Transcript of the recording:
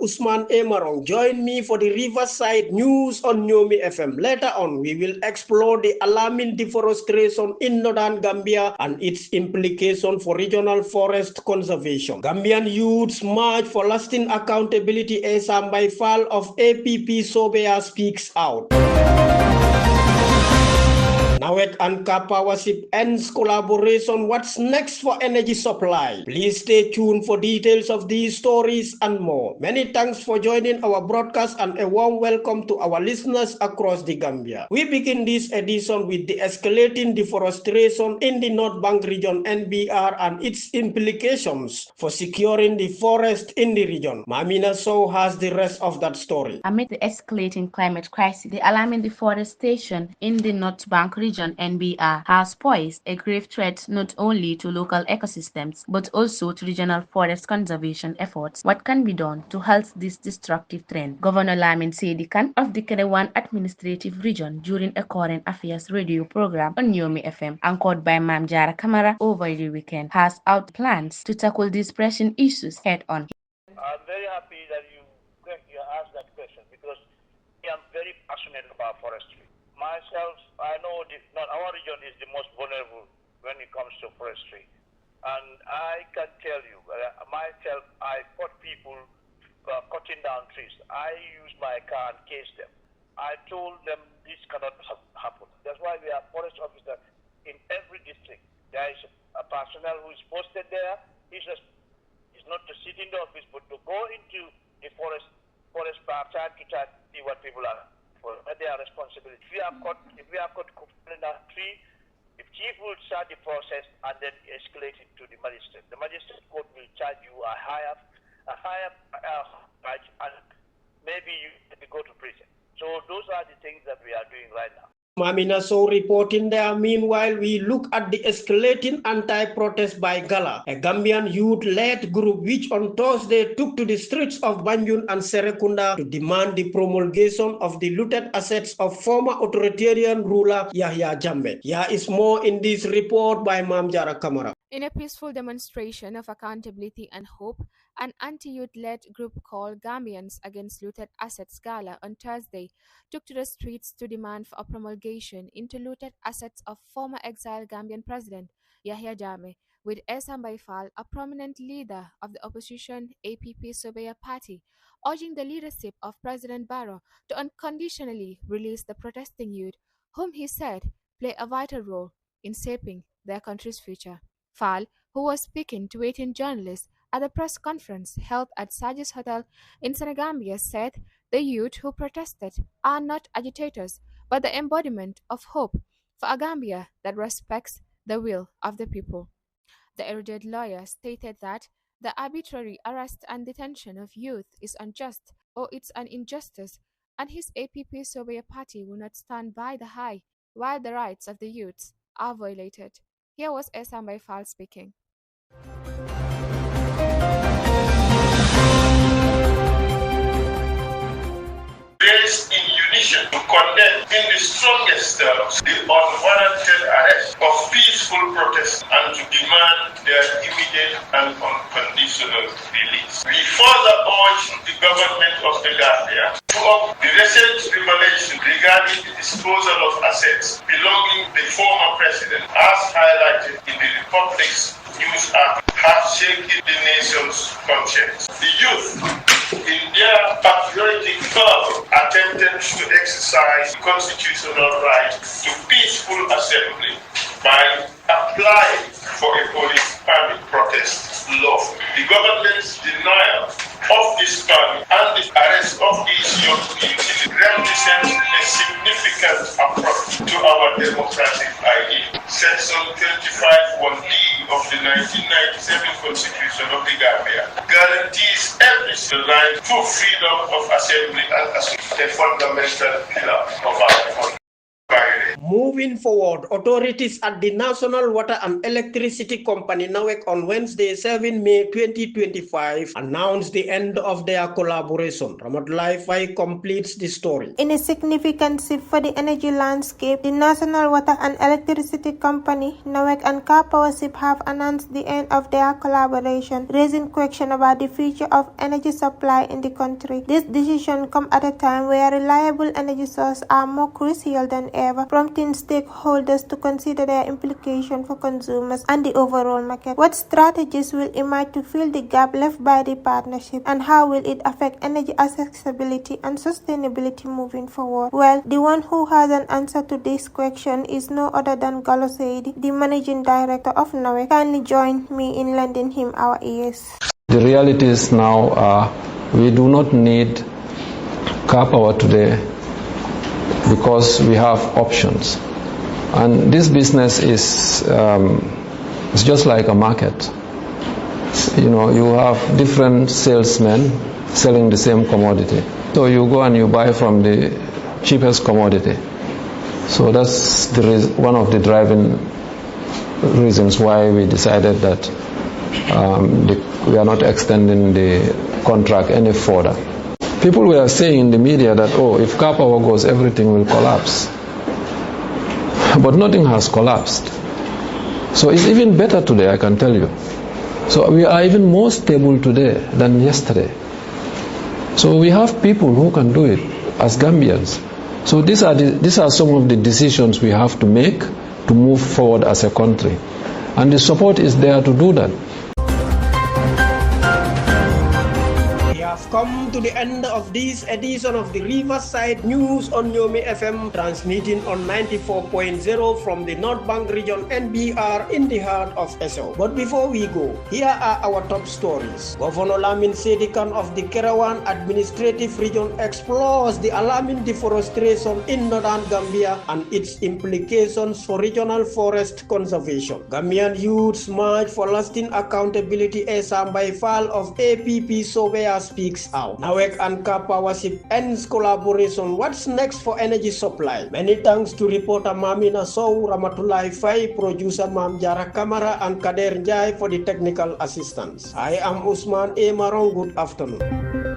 Usman Emarong. Join me for the Riverside News on NAWEC FM. Later on, we will explore the alarming deforestation in northern Gambia and its implication for regional forest conservation. Gambian youths march for lasting accountability as by fall of APP Sobea speaks out. NAWEC and Karpowership ends collaboration. What's next for energy supply? Please stay tuned for details of these stories and more. Many thanks for joining our broadcast and a warm welcome to our listeners across the Gambia. We begin this edition with the escalating deforestation in the North Bank region NBR and its implications for securing the forest in the region. Mamina Sow has the rest of that story. Amid the escalating climate crisis, the alarming deforestation in the North Bank region NBR has posed a grave threat not only to local ecosystems but also to regional forest conservation efforts. What can be done to halt this destructive trend? Governor Lamin Sedikan of the Kerewan Administrative Region during a current affairs radio program on NAWEC FM anchored by Mam Jara Kamara over the weekend has out plans to tackle these pressing issues head on. I'm very happy that you asked that question because I am very passionate about forestry. Myself, I know our region is the most vulnerable when it comes to forestry. And I can tell you, myself, I fought people cutting down trees. I use my car and case them. I told them this cannot happen. That's why we have forest officers in every district. There is a personnel who is posted there. It's not to sit in the office, but to go into the forest part time to try to see what people are. They are responsible. If we have got a tree, the chief will start the process and then escalate it to the magistrate. The magistrate court will charge you a higher charge, and maybe you go to prison. So those are the things that we are doing right now. Mamina Sow reporting there. Meanwhile, we look at the escalating anti-protest by Gala, a Gambian youth-led group which on Thursday took to the streets of Banjul and Serekunda to demand the promulgation of the looted assets of former authoritarian ruler Yahya Jammeh. Here is more in this report by Mam Jara Kamara. In a peaceful demonstration of accountability and hope, an anti-youth-led group called Gambians Against Looted Assets Gala on Thursday took to the streets to demand for a promulgation into looted assets of former exiled Gambian President Yahya Jammeh, with Esam Baifal, a prominent leader of the opposition APP Sobea party, urging the leadership of President Barrow to unconditionally release the protesting youth, whom he said play a vital role in shaping their country's future. Fall, who was speaking to 18 journalists at a press conference held at Sajis Hotel in Senegambia, said the youth who protested are not agitators, but the embodiment of hope for a Gambia that respects the will of the people. The erudite lawyer stated that the arbitrary arrest and detention of youth is unjust or it's an injustice, and his APP Sobea party will not stand by the high while the rights of the youths are violated. Here was Esam Baifal speaking. Raised in unison to condemn in the strongest terms the unwarranted arrest of peaceful protests and to demand their immediate and unconditional release. We further urge the government of the Gambia to up the recent revelation regarding the disposal of assets belonging to the former president, as highlighted in the Republic's News Act, have shaken the nation's conscience. The youth, in their patriotic fervor, attempted to exercise the constitutional right to peaceful assembly by applying for a police permit protest law. The government's denial of this permit and the arrest of these young people represents a significant approach to our democratic ideal. Section 25(1)(d) of the 1997 Constitution of the Gambia guarantees every citizen right to freedom of assembly and association, a fundamental pillar of our country. Moving forward, authorities at the National Water and Electricity Company NAWEC on Wednesday, 7 May 2025, announced the end of their collaboration. Ramadullah Fai completes the story. In a significant shift for the energy landscape, the National Water and Electricity Company NAWEC and Karpowership have announced the end of their collaboration, raising questions about the future of energy supply in the country. This decision comes at a time where reliable energy sources are more crucial than ever, prompting stakeholders to consider their implications for consumers and the overall market. What strategies will emerge to fill the gap left by the partnership, and how will it affect energy accessibility and sustainability moving forward? Well, the one who has an answer to this question is no other than Gallo Saidi, the managing director of NAWEC. Kindly join me in lending him our ears. The realities now are we do not need car power today because we have options. And this business is it's just like a market. You know, you have different salesmen selling the same commodity. So you go and you buy from the cheapest commodity. So that's one of the driving reasons why we decided that we are not extending the contract any further. People were saying in the media that, oh, if car power goes, everything will collapse. But nothing has collapsed. So it's even better today, I can tell you. So we are even more stable today than yesterday. So we have people who can do it as Gambians. So these are some of the decisions we have to make to move forward as a country. And the support is there to do that. Come to the end of this edition of the Riverside News on Yomi FM, transmitting on 94.0 from the North Bank region NBR in the heart of Esso. But before we go, here are our top stories. Governor Lamin Sedikan of the Kerawan Administrative Region explores the alarming deforestation in northern Gambia and its implications for regional forest conservation. Gambian youths march for lasting accountability as by fall of APP Sobea speaks out. NAWEC and Karpowership ends collaboration. What's next for energy supply? Many thanks to reporter Mamina Sow, Ramatullah Fai, producer Mam Jara Kamara, and Kader Njai for the technical assistance. I am Usman A. Marong. Good afternoon.